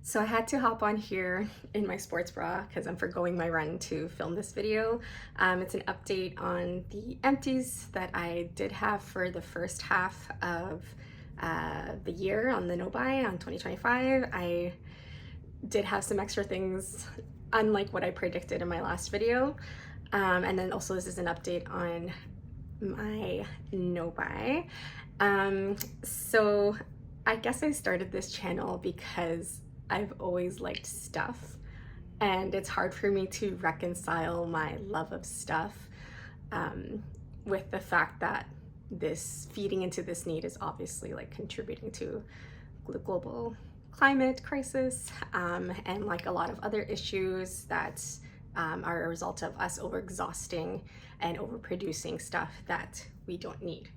So I had to hop on here in my sports bra because I'm forgoing my run to film this video. It's an update on the empties that I did have for the first half of the year on the No Buy on 2025. I did have some extra things unlike what I predicted in my last video. And then also this is an update on my No Buy. So I guess I started this channel because I've always liked stuff, and it's hard for me to reconcile my love of stuff with the fact that this feeding into this need is obviously like contributing to global climate crisis and like a lot of other issues that are a result of us overexhausting and overproducing stuff that we don't need.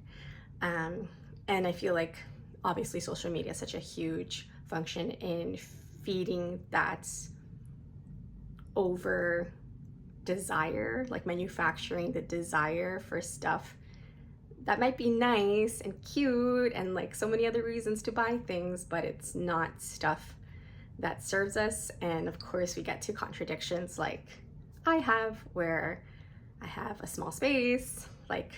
And I feel like obviously social media is such a huge function in feeding that over desire, like manufacturing the desire for stuff that might be nice and cute and like so many other reasons to buy things, but it's not stuff that serves us. And of course we get to contradictions like I have, where I have a small space, like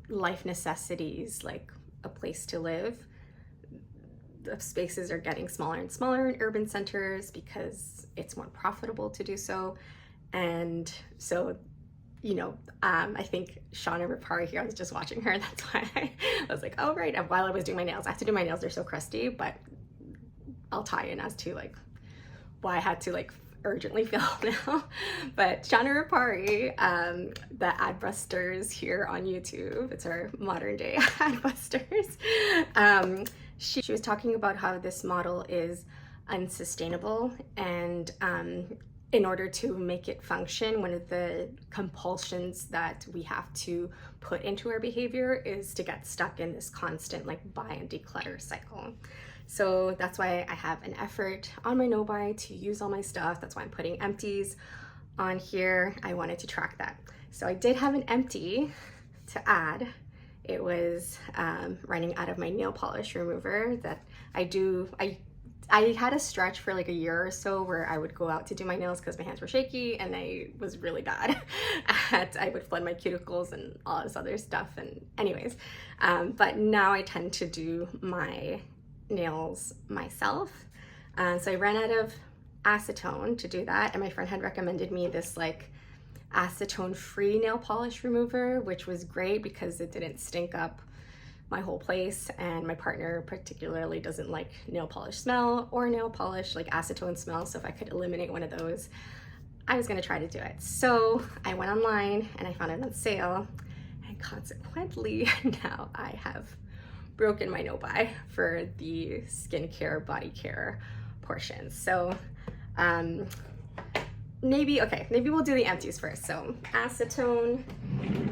life necessities, like a place to live. The spaces are getting smaller and smaller in urban centers because it's more profitable to do so. And so, you know, I think Shauna Rapari here, I was just watching her, that's why I was like, oh right, and while I was doing my nails, I have to do my nails, they're so crusty, but I'll tie in as to like why I had to like urgently film now. But Shauna Rapari, the Adbusters here on YouTube, it's our modern day Adbusters, she was talking about how this model is unsustainable, and in order to make it function, one of the compulsions that we have to put into our behavior is to get stuck in this constant like buy and declutter cycle. So that's why I have an effort on my No Buy to use all my stuff. That's why I'm putting empties on here. I wanted to track that. So I did have an empty to add. It was running out of my nail polish remover that I had a stretch for like a year or so where I would go out to do my nails because my hands were shaky and I was really bad at, I would flood my cuticles and all this other stuff. And anyways, but now I tend to do my nails myself. So I ran out of acetone to do that, and my friend had recommended me this like acetone free nail polish remover, which was great because it didn't stink up my whole place, and my partner particularly doesn't like nail polish smell or nail polish like acetone smell, so if I could eliminate one of those, I was gonna try to do it. So I went online and I found it on sale, and consequently now I have broken my No Buy for the skincare body care portion. So maybe we'll do the empties first. So acetone,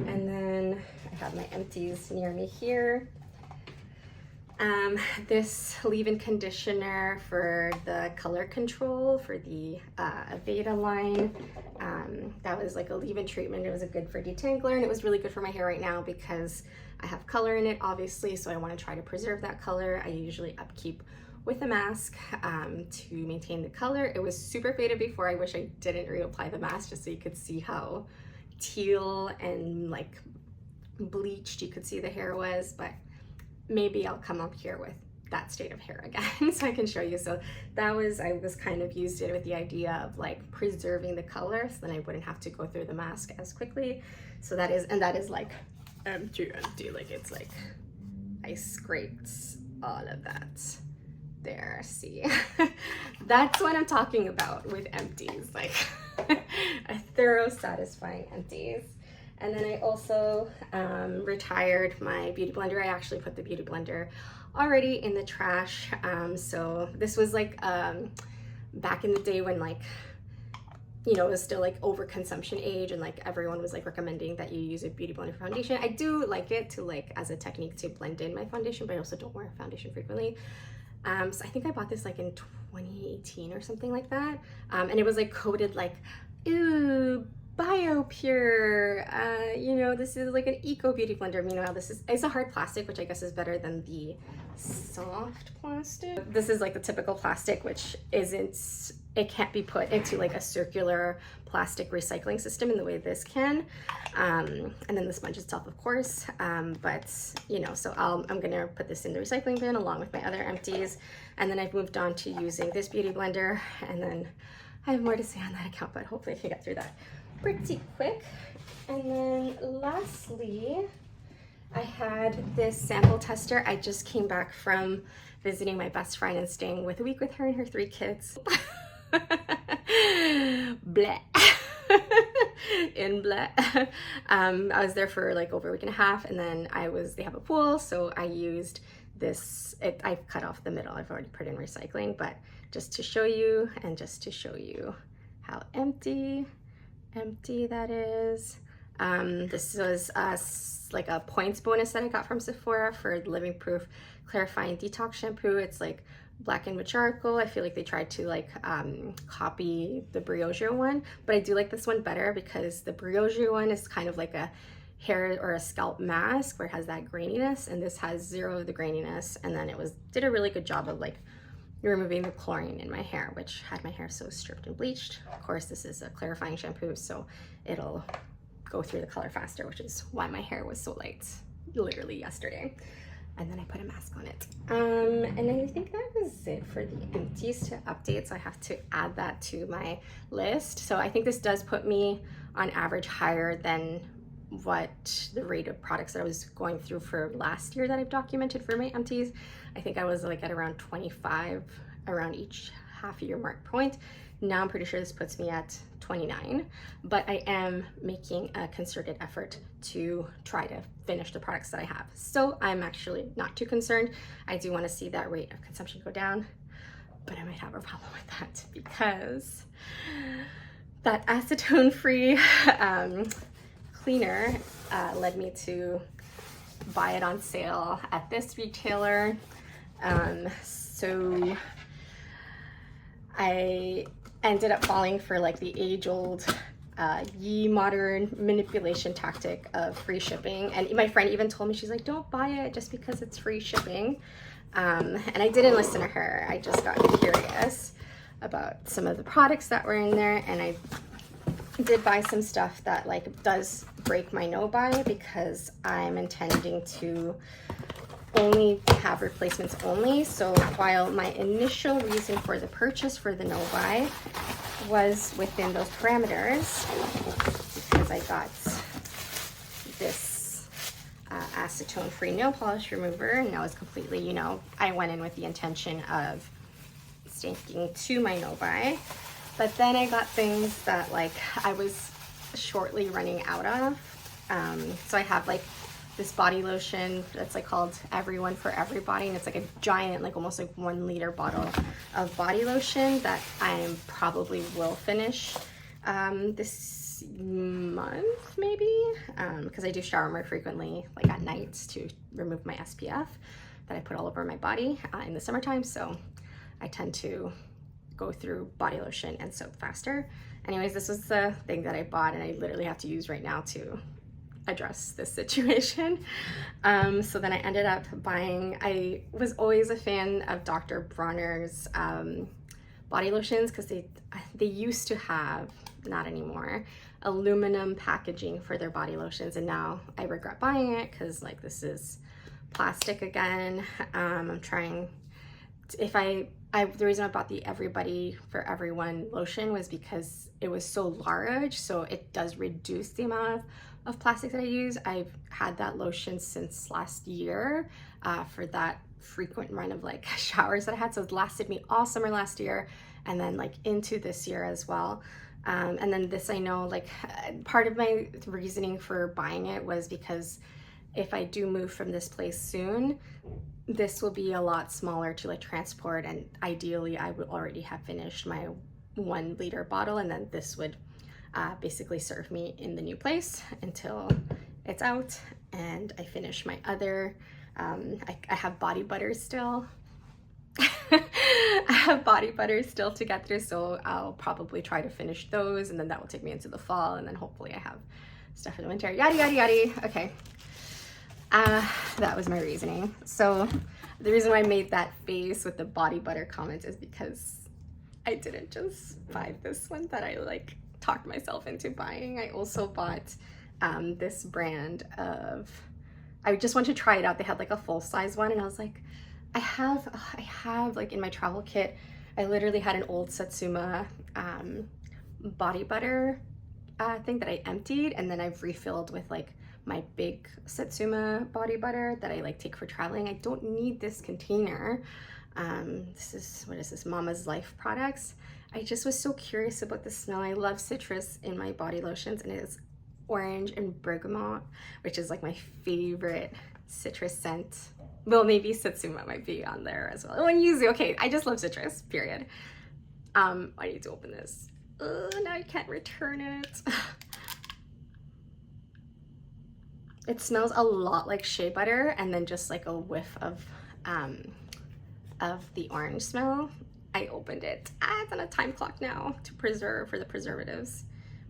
and then I have my empties near me here. This leave-in conditioner for the color control for the Aveda line. That was like a leave-in treatment. It was a good for detangler, and it was really good for my hair right now because I have color in it, obviously, so I want to try to preserve that color. I usually upkeep with a mask to maintain the color. It was super faded before. I wish I didn't reapply the mask just so you could see how teal and like bleached you could see the hair was, but maybe I'll come up here with that state of hair again so I can show you. So that was, I was kind of used it with the idea of like preserving the color so then I wouldn't have to go through the mask as quickly. So that is, and that is like empty, like it's like I scraped all of that there, see. That's what I'm talking about with empties, like a thorough satisfying empties. And then I also retired my beauty blender. I actually put the beauty blender already in the trash. So this was like back in the day when like, you know, it was still like overconsumption age and like everyone was like recommending that you use a beauty blender foundation. I do like it to like as a technique to blend in my foundation, but I also don't wear foundation frequently. So I think I bought this like in 2018 or something like that. And it was like coated like, ooh, BioPure. You know, this is like an eco beauty blender. Meanwhile, it's a hard plastic, which I guess is better than the soft plastic. This is like the typical plastic, which it can't be put into like a circular plastic recycling system in the way this can. And then the sponge itself, of course. But you know, so I'm gonna put this in the recycling bin along with my other empties. And then I've moved on to using this beauty blender, and then I have more to say on that account, but hopefully I can get through that pretty quick. And then lastly, I had this sample tester. I just came back from visiting my best friend and staying with a week with her and her 3 kids. Bleh. In bleh. I was there for like over a week and a half, and then they have a pool, so I used this. I've cut off the middle. I've already put in recycling, but just to show you, and just to show you how empty that is. This was like a points bonus that I got from Sephora for the Living Proof Clarifying Detox Shampoo. It's like blackened with charcoal. I feel like they tried to like copy the Briogeo one, but I do like this one better because the Briogeo one is kind of like a hair or a scalp mask where it has that graininess, and this has 0 of the graininess. And then did a really good job of like removing the chlorine in my hair, which had my hair so stripped and bleached. Of course, this is a clarifying shampoo, so it'll go through the color faster, which is why my hair was so light literally yesterday. And then I put a mask on it. And I think that was it for the empties to update, so I have to add that to my list. So I think this does put me on average higher than what the rate of products that I was going through for last year that I've documented for my empties. I think I was like at around 25 around each half year mark point. Now I'm pretty sure this puts me at 29, but I am making a concerted effort to try to finish the products that I have. So I'm actually not too concerned. I do want to see that rate of consumption go down, but I might have a problem with that because that acetone-free cleaner led me to buy it on sale at this retailer. So I ended up falling for like the age-old ye modern manipulation tactic of free shipping. And my friend even told me, she's like, don't buy it just because it's free shipping. And I didn't listen to her. I just got curious about some of the products that were in there, and I did buy some stuff that like does break my no buy because I'm intending to only have replacements only. So while my initial reason for the purchase for the no buy was within those parameters, because I got this acetone free nail polish remover, and that was completely, you know, I went in with the intention of sticking to my no buy. But then I got things that like I was shortly running out of. So I have like this body lotion that's like called Everyone for Everybody, and it's like a giant, like almost like 1 liter bottle of body lotion that I probably will finish this month maybe, because I do shower more frequently like at nights to remove my SPF that I put all over my body in the summertime. So I tend to go through body lotion and soap faster. Anyways, this was the thing that I bought, and I literally have to use right now to address this situation. So then I ended up buying, I was always a fan of Dr. Bronner's body lotions because they used to have, not anymore, aluminum packaging for their body lotions, and now I regret buying it because like this is plastic again. I'm trying, the reason I bought the Everybody for Everyone lotion was because it was so large, so it does reduce the amount of plastic that I use. I've had that lotion since last year for that frequent run of like showers that I had, so it lasted me all summer last year and then like into this year as well. And then this, I know like part of my reasoning for buying it was because if I do move from this place soon, this will be a lot smaller to like transport, and ideally I would already have finished my 1 liter bottle, and then this would basically serve me in the new place until it's out and I finish my other, I have body butter still. I have body butters still to get through, so I'll probably try to finish those, and then that will take me into the fall, and then hopefully I have stuff for the winter. Yada yada yada. Okay. That was my reasoning. So the reason why I made that face with the body butter comment is because I didn't just buy this one that I like talked myself into buying. I also bought this brand of, I just wanted to try it out. They had like a full-size one, and I was like, I have like in my travel kit, I literally had an old Satsuma body butter thing that I emptied, and then I've refilled with like my big Satsuma body butter that I like take for traveling. I don't need this container. This is, what is this, Mama's Life products. I just was so curious about the smell. I love citrus in my body lotions, and it is orange and bergamot, which is like my favorite citrus scent. Well, maybe Satsuma might be on there as well. Oh, and yuzu. Okay, I just love citrus, period. I need to open this. Now I can't return it. It smells a lot like shea butter, and then just like a whiff of the orange smell. I opened it. It's on a time clock now to preserve for the preservatives.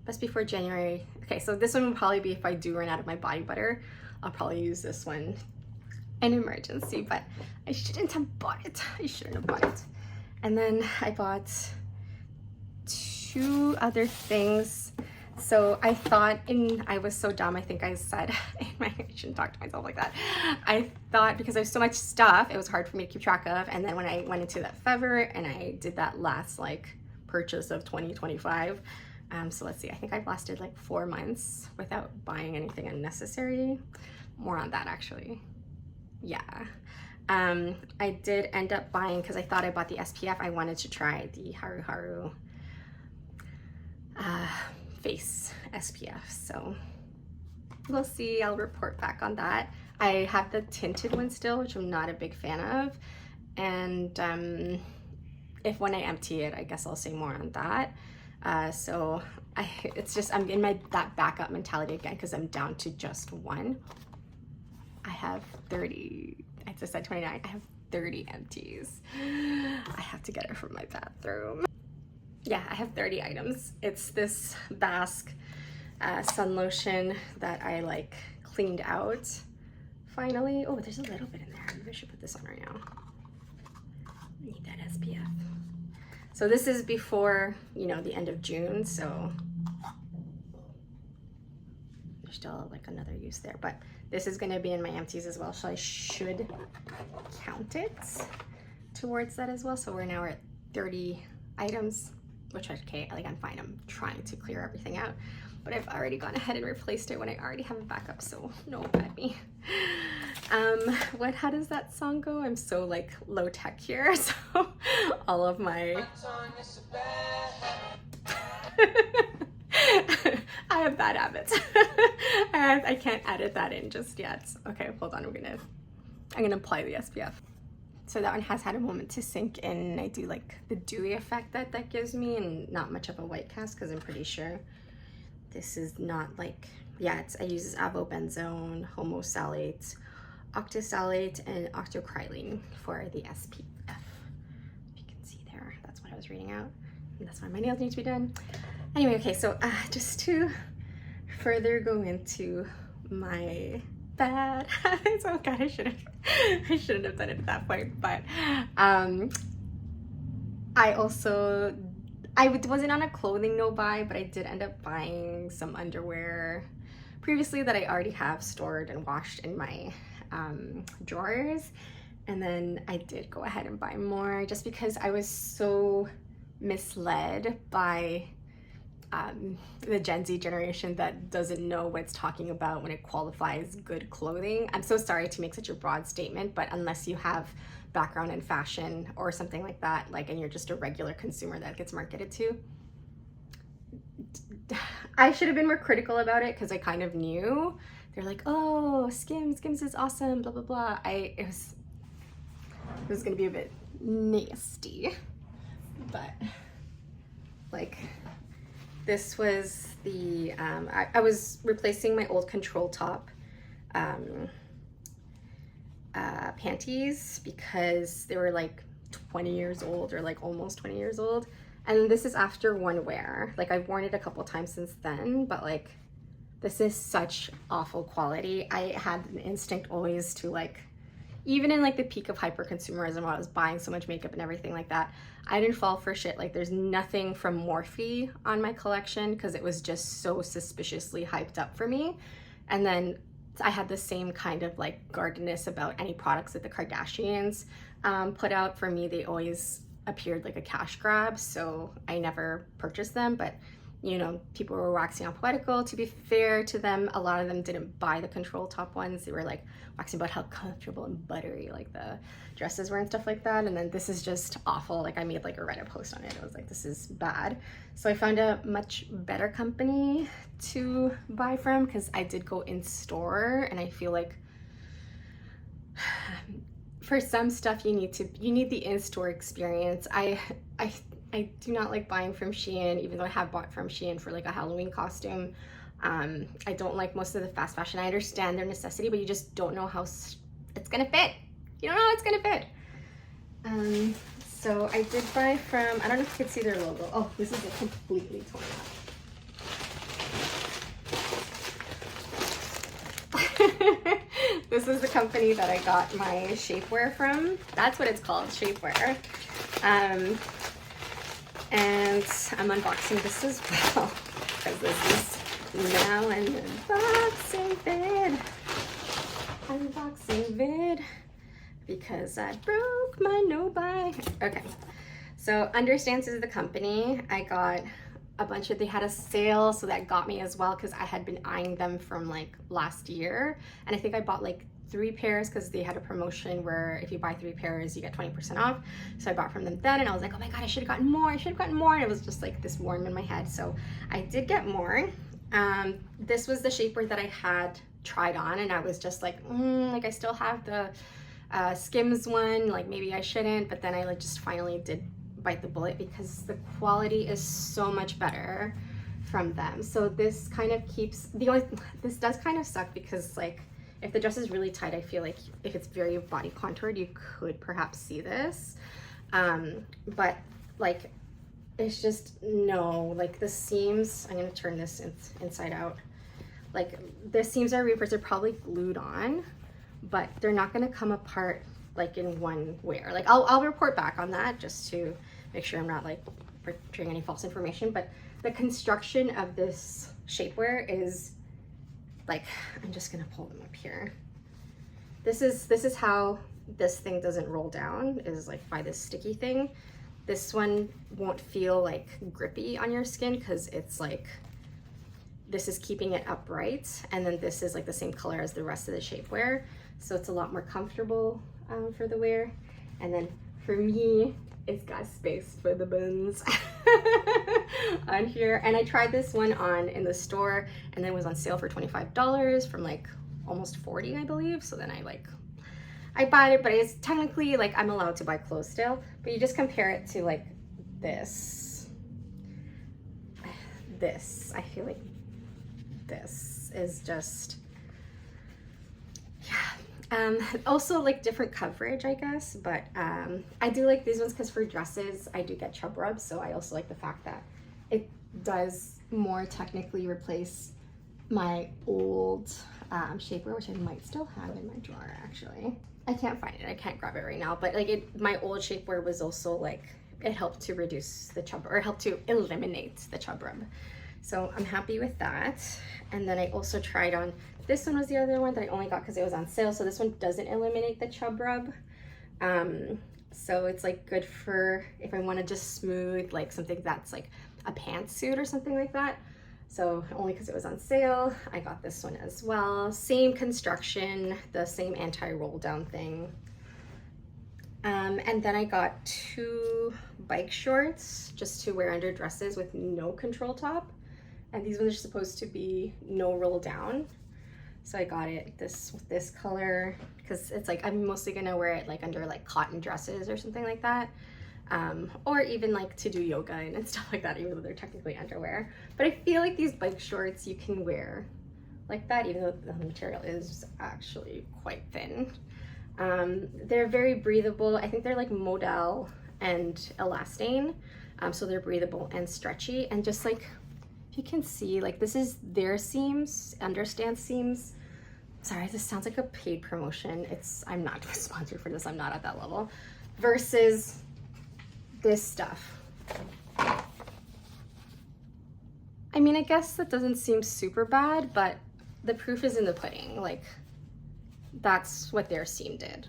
Must be for January. Okay, so this one will probably be if I do run out of my body butter. I'll probably use this one in emergency, but I shouldn't have bought it. I shouldn't have bought it. And then I bought 2 other things. So I thought I was so dumb, I think I said, I shouldn't talk to myself like that. I thought because there's so much stuff, it was hard for me to keep track of. And then when I went into that Fever and I did that last like purchase of 2025, so let's see, I think I've lasted like 4 months without buying anything unnecessary. More on that actually. Yeah. I did end up buying, because I thought I bought the SPF, I wanted to try the Haru Haru face SPF, so we'll see. I'll report back on that. I have the tinted one still, which I'm not a big fan of, and if when I empty it, I guess I'll say more on that. So it's just, I'm in that backup mentality again, because I'm down to just one. I have 30, I just said 29, I have 30 empties. I have to get it from my bathroom. Yeah, I have 30 items. It's this Basque sun lotion that I like cleaned out finally. Oh, there's a little bit in there. Maybe I should put this on right now. I need that SPF. So this is before, you know, the end of June, so there's still like another use there, but this is gonna be in my empties as well, so I should count it towards that as well. So we're now at 30 items, which okay, like I'm fine. I'm trying to clear everything out, but I've already gone ahead and replaced it when I already have a backup, so no at me. How does that song go? I'm so like low tech here, so all of my I have bad habits. I can't edit that in just yet. Okay, hold on, I'm gonna apply the SPF. So that one has had a moment to sink in. I do like the dewy effect that gives me, and not much of a white cast, because I'm pretty sure this is not like, yeah, I use avobenzone, homosalate, octisalate, and octocrylene for the SPF. If you can see there, that's what I was reading out. And that's why my nails need to be done. Anyway, okay, so just to further go into my bad habits. Oh god, I shouldn't have done it at that point, but I wasn't on a clothing no buy, but I did end up buying some underwear previously that I already have stored and washed in my drawers, and then I did go ahead and buy more just because I was so misled by the Gen Z generation that doesn't know what it's talking about when it qualifies good clothing. I'm so sorry to make such a broad statement, but unless you have background in fashion or something like that, like, and you're just a regular consumer that gets marketed to, I should have been more critical about it, because I kind of knew. They're like, oh, Skims is awesome, blah blah blah. It was gonna be a bit nasty, but like, this was the, I was replacing my old control top panties, because they were like 20 years old or like almost 20 years old. And this is after one wear. Like I've worn it a couple times since then, but like this is such awful quality. I had an instinct always to like, even in like the peak of hyper consumerism when I was buying so much makeup and everything like that, I didn't fall for shit. Like there's nothing from Morphe on my collection because it was just so suspiciously hyped up for me. And then I had the same kind of like guardedness about any products that the Kardashians put out. For me, they always appeared like a cash grab, so I never purchased them. But you know, people were waxing on Poetical. To be fair to them, a lot of them didn't buy the control top ones. They were like waxing about how comfortable and buttery like the dresses were and stuff like that. And then this is just awful. Like I made like a Reddit post on it. I was like, this is bad. So I found a much better company to buy from because I did go in store, and I feel like for some stuff you need the in-store experience. I do not like buying from Shein, even though I have bought from Shein for like a Halloween costume. I don't like most of the fast fashion. I understand their necessity, but you just don't know how it's gonna fit. You don't know how it's gonna fit. So I did buy from, I don't know if you can see their logo. Oh, this is a completely torn up. This is the company that I got my shapewear from. That's what it's called, shapewear. And I'm unboxing this as well because this is now an unboxing vid because I broke my no buy. Okay, so Understands is the company. I got a bunch of, they had a sale, so that got me as well because I had been eyeing them from like last year, and I think I bought like 3 pairs because they had a promotion where if you buy 3 pairs you get 20% off. So I bought from them then, and I was like, oh my god, I should have gotten more, I should have gotten more. And it was just like this worm in my head, so I did get more. This was the shapewear that I had tried on, and I was just like, like I still have the Skims one, like maybe I shouldn't, but then I like just finally did bite the bullet because the quality is so much better from them. So this kind of keeps, this does kind of suck because like if the dress is really tight, I feel like if it's very body contoured, you could perhaps see this. But like, it's just, no, like the seams, I'm gonna turn this inside out. Like the seams are reinforced, they're probably glued on, but they're not gonna come apart like in one wear. Like I'll report back on that just to make sure I'm not like portraying any false information. But the construction of this shapewear is like, I'm just gonna pull them up here. This is how this thing doesn't roll down, is like by this sticky thing. This one won't feel like grippy on your skin because it's like, this is keeping it upright, and then this is like the same color as the rest of the shapewear, so it's a lot more comfortable for the wear. And then for me, it's got space for the buns on here. And I tried this one on in the store, and then it was on sale for $25 from like almost 40, I believe. So then I bought it, but it's technically like I'm allowed to buy clothes still, but you just compare it to like this. I feel like this is just, yeah. Also like different coverage, I guess, but I do like these ones because for dresses I do get chub rubs, so I also like the fact that it does more technically replace my old shapewear, which I might still have in my drawer actually. I can't find it, I can't grab it right now, but like my old shapewear was also like, it helped to reduce the chub, or it helped to eliminate the chub rub. So I'm happy with that. And then I also tried on, this one was the other one that I only got because it was on sale. So this one doesn't eliminate the chub rub. So it's like good for if I want to just smooth like something that's like a pantsuit or something like that. So only because it was on sale, I got this one as well. Same construction, the same anti-roll down thing. And then I got 2 bike shorts just to wear under dresses with no control top. And these ones are supposed to be no roll down. So I got it this color because it's like, I'm mostly gonna wear it like under like cotton dresses or something like that. Or even like to do yoga and stuff like that, even though they're technically underwear. But I feel like these bike shorts you can wear like that, even though the material is actually quite thin. They're very breathable. I think they're like modal and elastane. So they're breathable and stretchy, and just like, if you can see, like this is their seams, understand seams. Sorry, this sounds like a paid promotion. I'm not sponsored for this, I'm not at that level. Versus this stuff. I mean, I guess that doesn't seem super bad, but the proof is in the pudding. Like, that's what their seam did.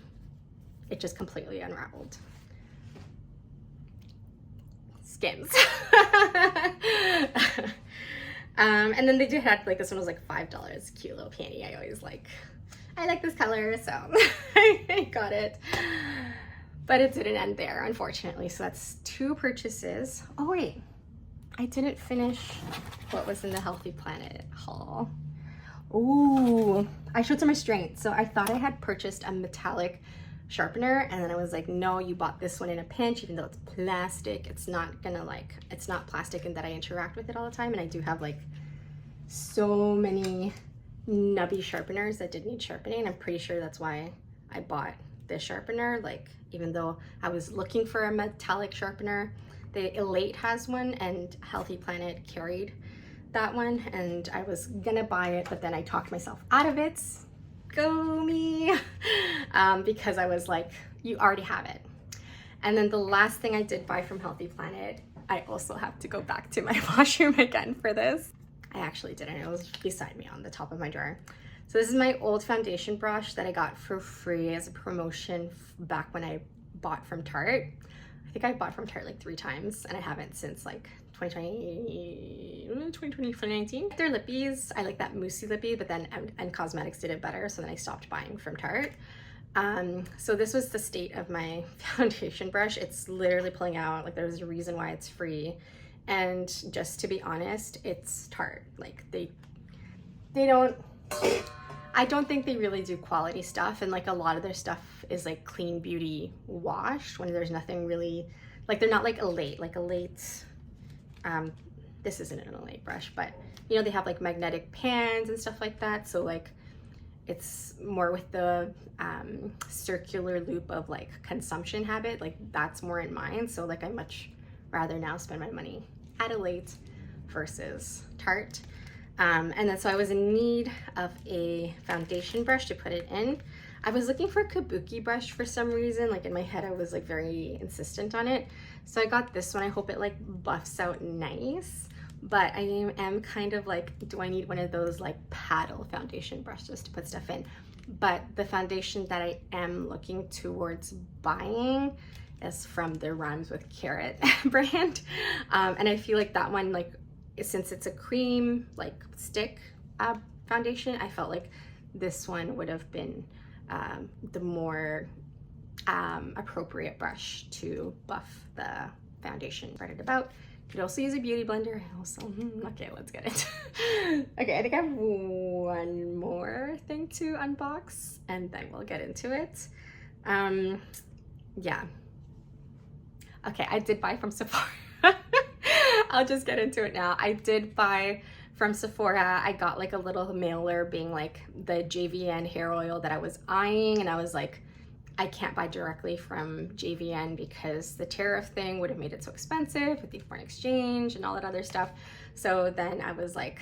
It just completely unraveled. Skims. And then they did have, like, this one was like $5, cute little panty. I like this color, so I got it. But it didn't end there, unfortunately. So that's 2 purchases. Oh wait, I didn't finish what was in the Healthy Planet haul. Ooh, I showed some restraint. So I thought I had purchased a metallic sharpener, and then I was like, no, you bought this one in a pinch, even though it's plastic. It's not gonna, like, it's not plastic in that I interact with it all the time. And I do have like so many nubby sharpeners that did need sharpening. I'm pretty sure that's why I bought this sharpener. Like, even though I was looking for a metallic sharpener, the Elate has one and Healthy Planet carried that one, and I was gonna buy it, but then I talked myself out of it. Go me. Because I was like, you already have it. And then the last thing I did buy from Healthy Planet, I also have to go back to my washroom again for this. I actually didn't, it was beside me on the top of my drawer. So this is my old foundation brush that I got for free as a promotion back when I bought from Tarte. I think I bought from Tarte like 3 times, and I haven't since like 2019. They're lippies. I like that moussey lippy, but then and Cosmetics did it better, so then I stopped buying from Tarte. So this was the state of my foundation brush. It's literally pulling out. Like, there's a reason why it's free. And just to be honest, it's Tarte. Like, they don't, I don't think they really do quality stuff, and like a lot of their stuff is like clean beauty washed when there's nothing really, like, they're not like Elate. Like Elate, this isn't an Elate brush, but you know, they have like magnetic pans and stuff like that. So like, it's more with the circular loop of like consumption habit. Like, that's more in mind. So like, I much rather now spend my money at Elate versus Tarte. And then so I was in need of a foundation brush to put it in. I was looking for a kabuki brush for some reason. Like, in my head, I was like very insistent on it. So I got this one. I hope it like buffs out nice. But I am kind of like, do I need one of those like paddle foundation brushes to put stuff in? But the foundation that I am looking towards buying is from the Rhymes with Carrot brand. And I feel like that one, like, since it's a cream like stick foundation, I felt like this one would have been the more appropriate brush to buff the foundation. Spread it about. You could also use a beauty blender. Also, okay, let's get it. Okay, I think I have one more thing to unbox, and then we'll get into it. Yeah. Okay, I did buy from Sephora. I'll just get into it now. I did buy from Sephora. I got like a little mailer being like the JVN hair oil that I was eyeing, and I was like, I can't buy directly from JVN because the tariff thing would have made it so expensive with the foreign exchange and all that other stuff. So then I was like,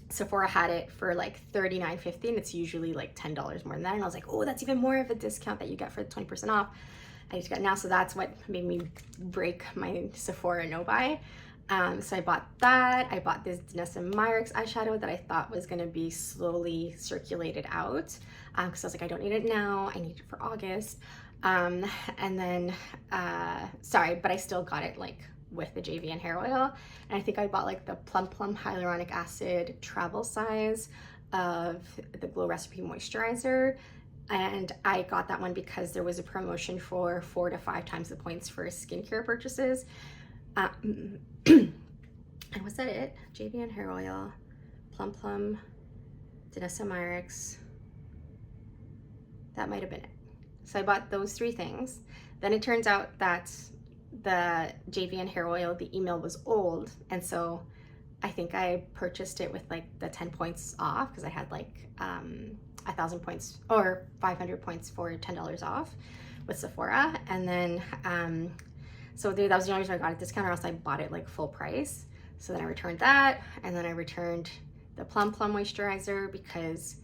Sephora had it for like $39.50, and it's usually like $10 more than that. And I was like, oh, that's even more of a discount that you get for 20% off. I just got it now. So that's what made me break my Sephora no buy. So I bought that. I bought this Danessa Myricks eyeshadow that I thought was gonna be slowly circulated out. Because I was like, I don't need it now, I need it for August. And then, sorry, but I still got it like with the JVN hair oil. And I think I bought like the Plum Plum Hyaluronic Acid travel size of the Glow Recipe Moisturizer. And I got that one because there was a promotion for 4 to 5 times the points for skincare purchases. And was that it? JVN hair oil, Plum Plum, Danessa Myricks. That might have been it. So I bought those 3 things. Then it turns out that the JVN hair oil, the email was old, and so I think I purchased it with like the 10 points off because I had like 1,000 points or 500 points for $10 off with Sephora. And then so that was the only reason I got a discount, or else I bought it like full price. So then I returned that, and then I returned the Plum moisturizer because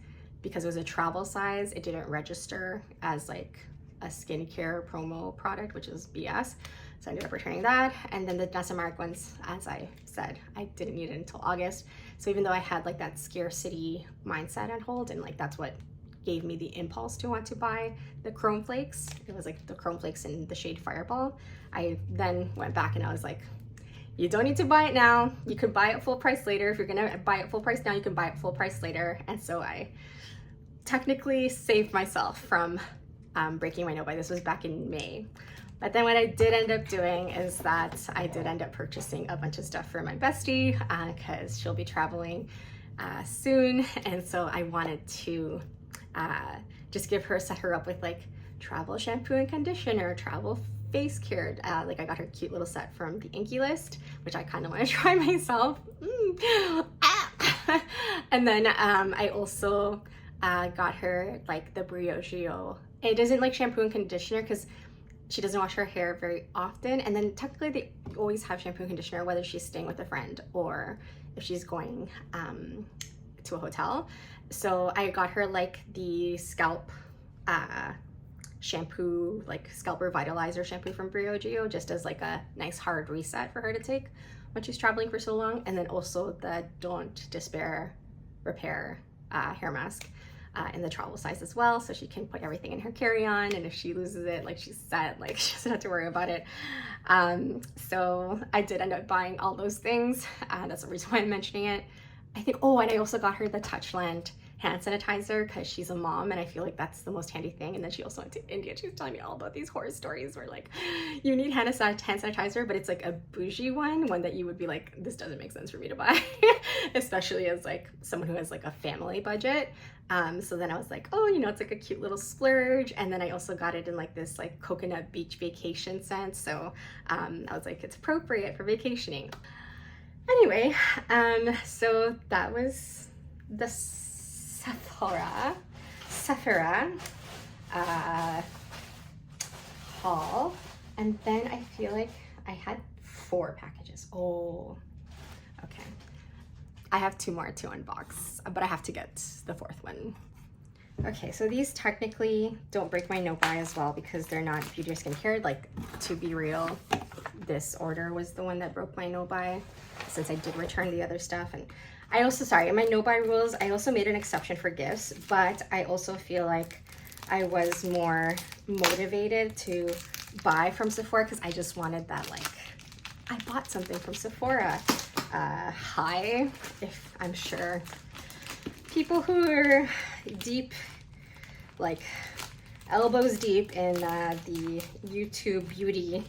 it was a travel size. It didn't register as like a skincare promo product, which is BS. So I ended up returning that. And then the Nasamark ones, as I said, I didn't need it until August. So even though I had like that scarcity mindset on hold, and like that's what gave me the impulse to want to buy the Chrome Flakes. It was like the Chrome Flakes in the shade Fireball. I then went back and I was like, you don't need to buy it now. You could buy it full price later. If you're gonna buy it full price now, you can buy it full price later. And so I technically saved myself from breaking my no-buy. This was back in May. But then what I did end up doing is that I did end up purchasing a bunch of stuff for my bestie because she'll be traveling soon. And so I wanted to just set her up with like travel shampoo and conditioner, travel face care. Like I got her a cute little set from the Inky List, which I kind of want to try myself. And then I also got her like the Briogeo. It isn't like shampoo and conditioner because she doesn't wash her hair very often. And then technically they always have shampoo and conditioner, whether she's staying with a friend or if she's going to a hotel. So I got her like the scalp shampoo, like scalp revitalizer shampoo from Briogeo, just as like a nice hard reset for her to take when she's traveling for so long. And then also the Don't Despair Repair hair mask in the travel size as well, so she can put everything in her carry-on, and if she loses it, like she said, like she doesn't have to worry about it. So I did end up buying all those things. That's the reason why I'm mentioning it. I think, oh, and I also got her the Touchland hand sanitizer because she's a mom and I feel like that's the most handy thing. And then she also went to India. She was telling me all about these horror stories where like you need hand sanitizer, but it's like a bougie one that you would be like, this doesn't make sense for me to buy, especially as like someone who has like a family budget. So then I was like, oh, you know, it's like a cute little splurge. And then I also got it in like this like coconut beach vacation scent. So I was like, it's appropriate for vacationing. Anyway, so that was the Sephora haul. And then I feel like I had 4 packages. Oh, okay. I have 2 more to unbox, but I have to get the 4th one. Okay, so these technically don't break my no-buy as well because they're not beauty or skincare. Like, to be real, this order was the one that broke my no-buy since I did return the other stuff. And I also, sorry, in my no-buy rules, I also made an exception for gifts, but I also feel like I was more motivated to buy from Sephora because I just wanted that, like, I bought something from Sephora. Hi, if I'm sure people who are deep, like elbows deep in the YouTube beauty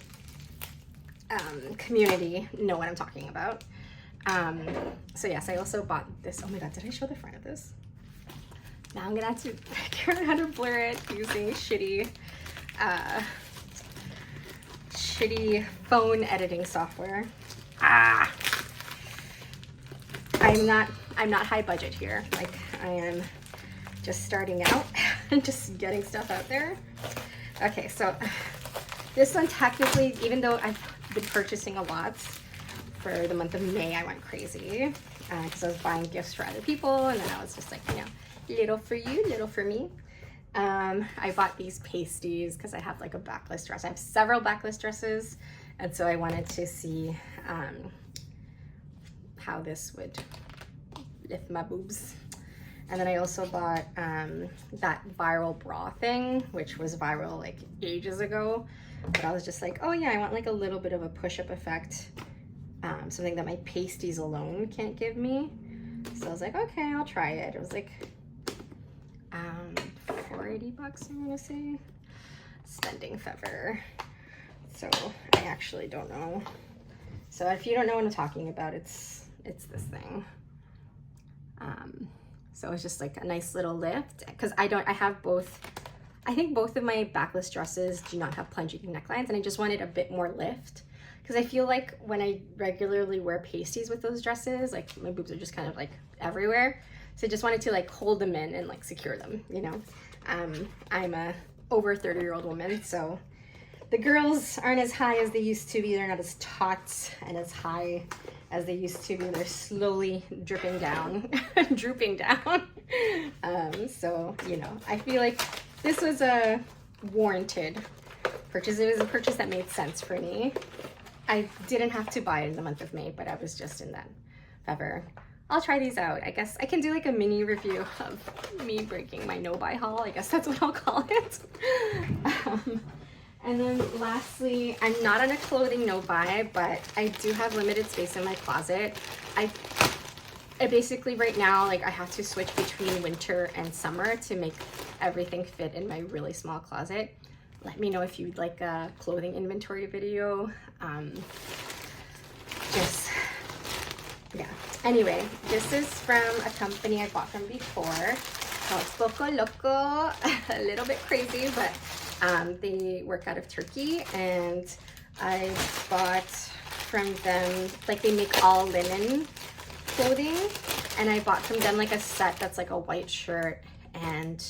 community know what I'm talking about. So yes, I also bought this. Oh my god, did I show the front of this? Now I'm gonna have to figure out how to blur it using shitty phone editing software. I'm not high budget here. Like, I am just starting out and just getting stuff out there. Okay, so this one technically, even though I've been purchasing a lot for the month of May, I went crazy because I was buying gifts for other people, and then I was just like, you know, little for you, little for me. I bought these pasties because I have like a backless dress. I have several backless dresses, and so I wanted to see how this would lift my boobs. And then I also bought that viral bra thing, which was viral like ages ago, but I was just like, oh yeah, I want like a little bit of a push-up effect, something that my pasties alone can't give me. So I was like, okay, I'll try it. It was like $40, I'm gonna say, spending feather. So I actually don't know. So if you don't know what I'm talking about, it's this thing. So it's just like a nice little lift because I have both. I think both of my backless dresses do not have plunging necklines, and I just wanted a bit more lift because I feel like when I regularly wear pasties with those dresses, like my boobs are just kind of like everywhere. So I just wanted to like hold them in and like secure them, you know. I'm a over 30-year-old woman, so the girls aren't as high as they used to be. They're not as taut and as high as they used to be. They're slowly dripping down, drooping down. So, you know, I feel like this was a warranted purchase. It was a purchase that made sense for me. I didn't have to buy it in the month of May, but I was just in that fever. I'll try these out. I guess I can do like a mini review of me breaking my no-buy haul. I guess that's what I'll call it. And then lastly, I'm not on a clothing no-buy, but I do have limited space in my closet. I basically right now, like I have to switch between winter and summer to make everything fit in my really small closet. Let me know if you'd like a clothing inventory video. Yeah. Anyway, this is from a company I bought from before called Poco Loco. A little bit crazy, but they work out of Turkey, and I bought from them, like they make all linen clothing, and I bought from them like a set that's like a white shirt and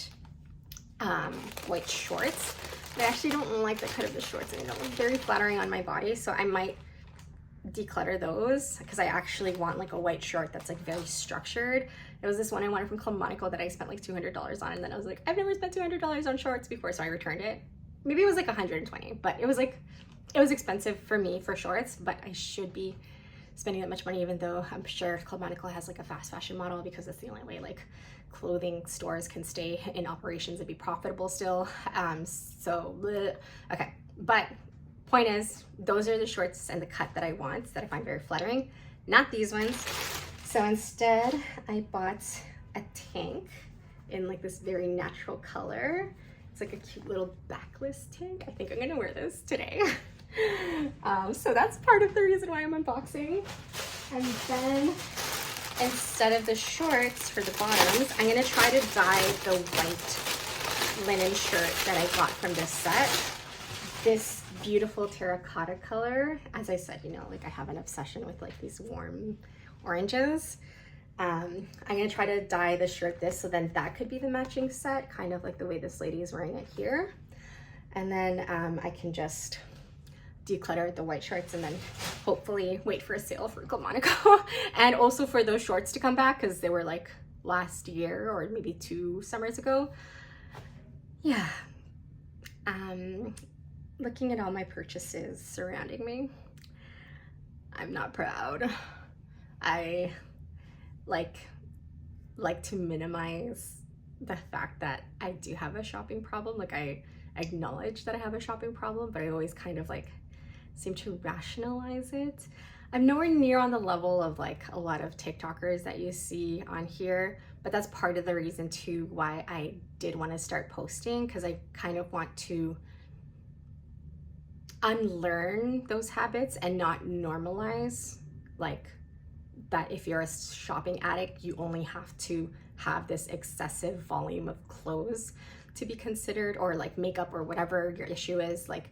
white shorts. But I actually don't like the cut of the shorts. I know it's very flattering on my body, so I might declutter those because I actually want like a white short that's like very structured. It was this one I wanted from Club Monaco that I spent like $200 on, and then I was like, I've never spent $200 on shorts before, so I returned it. Maybe it was like 120, but it was expensive for me for shorts, but I should be spending that much money, even though I'm sure Club Monaco has like a fast fashion model, because that's the only way like clothing stores can stay in operations and be profitable still. Okay, but point is, those are the shorts and the cut that I want, that I find very flattering, not these ones. So instead, I bought a tank in like this very natural color. It's like a cute little backless tank. I think I'm gonna wear this today. So that's part of the reason why I'm unboxing. And then instead of the shorts for the bottoms, I'm gonna try to dye the white linen shirt that I got from this set. This beautiful terracotta color. As I said, you know, like I have an obsession with like these warm oranges. I'm gonna try to dye the shirt this, so then that could be the matching set, kind of like the way this lady is wearing it here. And then I can just declutter the white shorts and then hopefully wait for a sale for Club Monaco and also for those shorts to come back, because they were like last year or maybe 2 summers ago. Yeah. Looking at all my purchases surrounding me, I'm not proud. I like to minimize the fact that I do have a shopping problem. Like I acknowledge that I have a shopping problem, but I always kind of like seem to rationalize it. I'm nowhere near on the level of like a lot of TikTokers that you see on here, but that's part of the reason too why I did want to start posting, because I kind of want to unlearn those habits and not normalize like that if you're a shopping addict, you only have to have this excessive volume of clothes to be considered, or like makeup or whatever your issue is. Like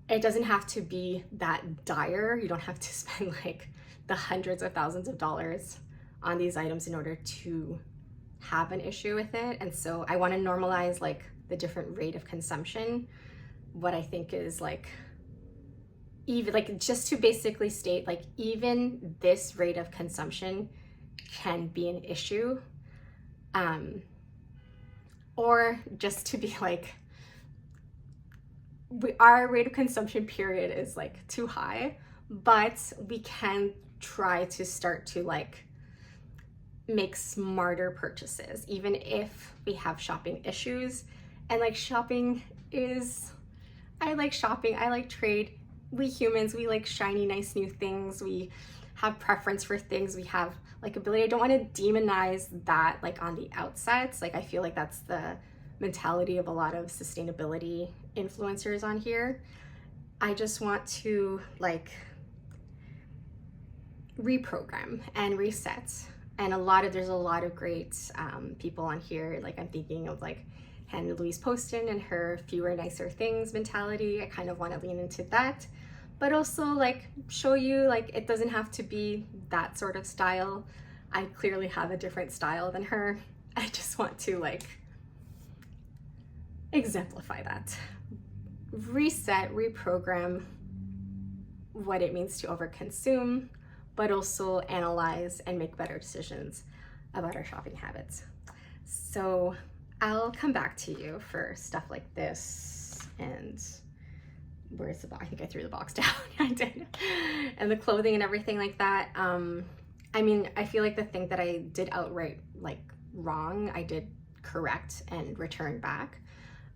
it doesn't have to be that dire. You don't have to spend like the hundreds of thousands of dollars on these items in order to have an issue with it. And so I want to normalize like the different rate of consumption. What I think is like, even like just to basically state like even this rate of consumption can be an issue, or just to be like, our rate of consumption period is like too high, but we can try to start to like make smarter purchases even if we have shopping issues. And like shopping is, I like shopping, I like trade. We humans, we like shiny, nice new things. We have preference for things. We have like ability. I don't want to demonize that like on the outsides. Like I feel like that's the mentality of a lot of sustainability influencers on here. I just want to like reprogram and reset. And there's a lot of great people on here. Like I'm thinking of like Hannah Louise Poston and her fewer nicer things mentality. I kind of want to lean into that, but also like show you like it doesn't have to be that sort of style. I clearly have a different style than her. I just want to like exemplify that. Reset, reprogram what it means to overconsume, but also analyze and make better decisions about our shopping habits. So I'll come back to you for stuff like this, and where's the box? I think I threw the box down. I did. And the clothing and everything like that. I mean, I feel like the thing that I did outright like wrong, I did correct and return back.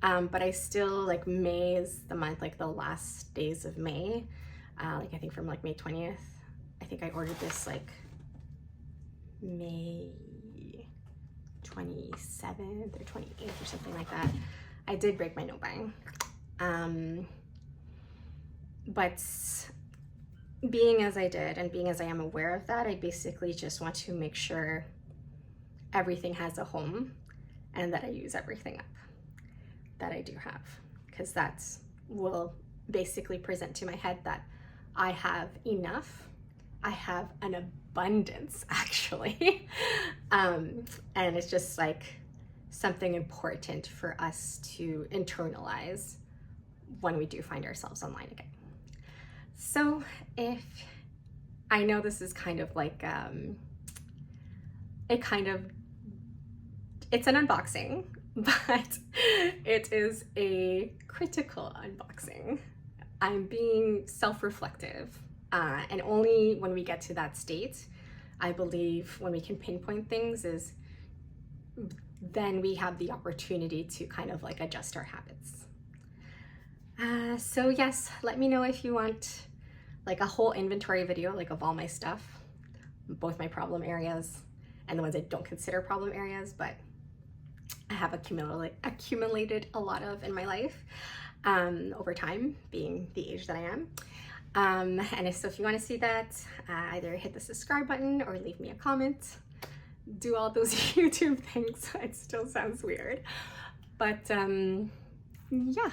But I still, like, May is the month, like the last days of May, like I think from like May 20th. I think I ordered this like May 27th or 28th or something like that. I did break my no buying. But being as I did, and being as I am aware of that, I basically just want to make sure everything has a home and that I use everything up that I do have, because that will basically present to my head that I have enough. I have an abundance, actually. And it's just like something important for us to internalize when we do find ourselves online again. So if, I know this is kind of like it's an unboxing, but it is a critical unboxing. I'm being self-reflective, and only when we get to that state, I believe, when we can pinpoint things, is then we have the opportunity to kind of like adjust our habits. So yes, let me know if you want like a whole inventory video, like of all my stuff, both my problem areas and the ones I don't consider problem areas, but I have accumulated a lot of in my life over time, being the age that I am. And so if you want to see that, either hit the subscribe button or leave me a comment. Do all those YouTube things. It still sounds weird, but yeah.